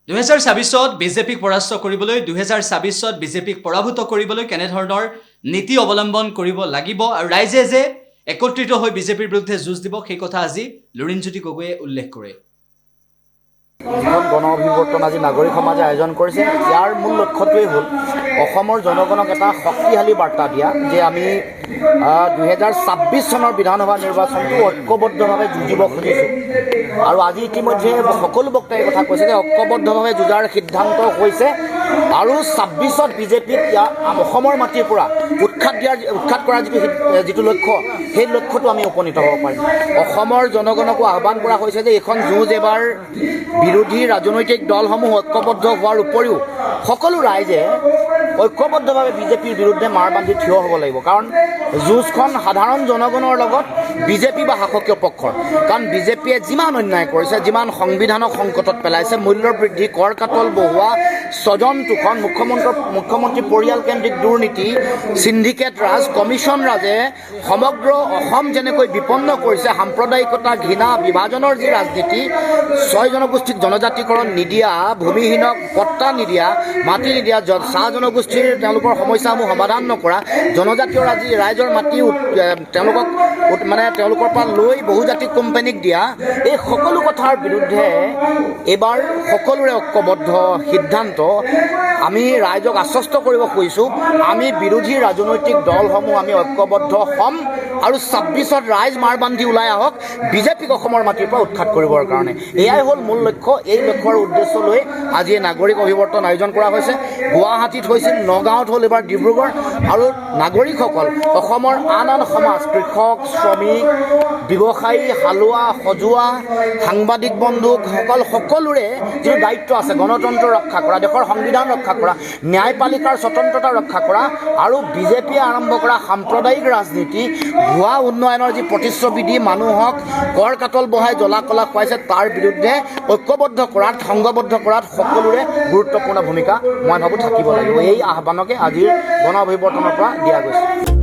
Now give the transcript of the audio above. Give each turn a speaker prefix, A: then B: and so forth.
A: 2024 বিজেপিক পৰাস্ত কৰিবলৈ 2024 বিজেপিক পৰাভূত কৰিবলৈ কেনে ধৰণৰ নীতি অৱলম্বন কৰিব লাগিব আৰু ৰাইজে যে একত্ৰিত হৈ বিজেপিৰ বিৰুদ্ধে যুঁজ দিব সেই কথা আজি লুৰিণজ্যোতি গগৈয়ে উল্লেখ কৰে।
B: গণ অভিৱৰ্তন আজি নাগৰিক সমাজে আয়োজন কৰিছে। ইয়াৰ মূল লক্ষ্যটোৱেই হ'ল অসমৰ জনগণক এটা শক্তিশালী বাৰ্তা দিয়া যে আমি 2026 চনৰ বিধানসভা নিৰ্বাচনটো ঐক্যবদ্ধভাৱে যুঁজিব খুজিছোঁ। আৰু আজি ইতিমধ্যে সকলো বক্তাই কথা কৈছে যে ঐক্যবদ্ধভাৱে যুঁজাৰ সিদ্ধান্ত হৈছে আৰু 26ত বিজেপিক অসমৰ মাটিৰ পৰা উৎখাত কৰাৰ যিটো লক্ষ্য, সেই লক্ষ্যটো আমি উপনীত হ'ব পাৰিম। অসমৰ জনগণকো আহ্বান কৰা হৈছে যে এইখন যুঁজ এবাৰ বিৰোধী ৰাজনৈতিক দলসমূহ ঐক্যবদ্ধ হোৱাৰ উপৰিও সকলো ৰাইজে ঐক্যবদ্ধভাৱে বিজেপিৰ বিৰুদ্ধে মাৰ বান্ধি থিয় হ'ব লাগিব। কাৰণ যুঁজখন সাধাৰণ জনগণৰ লগত বিজেপি বা শাসকীয় পক্ষৰ। কাৰণ বিজেপিয়ে যিমান অন্যায় কৰিছে, যিমান সংবিধানক সংকটত পেলাইছে, মূল্য বৃদ্ধি, কৰ কাটল বহোৱা, স্বজন তোষণ, মুখ্যমন্ত্ৰী পৰিয়ালকেন্দ্ৰিক দুৰ্নীতি, সিন্ডিকেট ৰাজ, কমিশ্যন ৰাজে সমগ্ৰ অসম যেনেকৈ বিপন্ন কৰিছে, সাম্প্ৰদায়িকতা, ঘৃণা, বিভাজনৰ যি ৰাজনীতি, 6 জনগোষ্ঠীক জনজাতিকৰণ নিদিয়া, ভূমিহীনক পট্টা নিদিয়া, মাটি নিদিয়া, চাহ জনগোষ্ঠীৰ তেওঁলোকৰ সমস্যাসমূহ সমাধান নকৰা, জনজাতীয় ৰাইজৰ মাটি তেওঁলোকৰ পৰা লৈ বহুজাতিক কোম্পানীক দিয়া, এই সকলো কথাৰ বিৰুদ্ধে এইবাৰ সকলোৰে ঐক্যবদ্ধ সিদ্ধান্ত। আমি ৰাইজক আশ্বস্ত কৰিব খুজিছোঁ, আমি বিৰোধী ৰাজনৈতিক দলসমূহ আমি ঐক্যবদ্ধ হ'ম আৰু 26ত ৰাইজ মাৰ বান্ধি ওলাই আহক বিজেপিক অসমৰ মাটিৰ পৰা উৎখাত কৰিবৰ কাৰণে। এয়াই হ'ল মূল লক্ষ্য। এই লক্ষ্যৰ উদ্দেশ্য লৈ আজি নাগৰিক অভিৱৰ্তন আয়োজন কৰা হৈছে। গুৱাহাটীত হৈছিল, নগাঁৱত হ'ল, এইবাৰ ডিব্ৰুগড়। আৰু নাগৰিকসকল, অসমৰ আন সমাজ, কৃষক, শ্ৰমিক, ব্যৱসায়ী, হালোৱা, সজোৱা, সাংবাদিক বন্ধুসকল, সকলোৰে যিটো দায়িত্ব আছে গণতন্ত্ৰ ৰক্ষা কৰা, দেশৰ সংবিধান ৰক্ষা কৰা, ন্যায়পালিকাৰ স্বতন্ত্ৰতা ৰক্ষা কৰা আৰু বিজেপিয়ে আৰম্ভ কৰা সাম্প্ৰদায়িক ৰাজনীতি, ভুৱা উন্নয়নৰ যি প্ৰতিশ্ৰুতি দি মানুহক কৰ কাটল বহাই জ্বলা কলা খুৱাইছে, তাৰ বিৰুদ্ধে ঐক্যবদ্ধ কৰাত, সংঘবদ্ধ কৰাত সকলোৰে গুৰুত্বপূৰ্ণ ভূমিকা মই ভাবোঁ থাকিব লাগিব। এই আহ্বানকে আজিৰ গণ অভিৱৰ্তনৰ পৰা দিয়া গৈছে।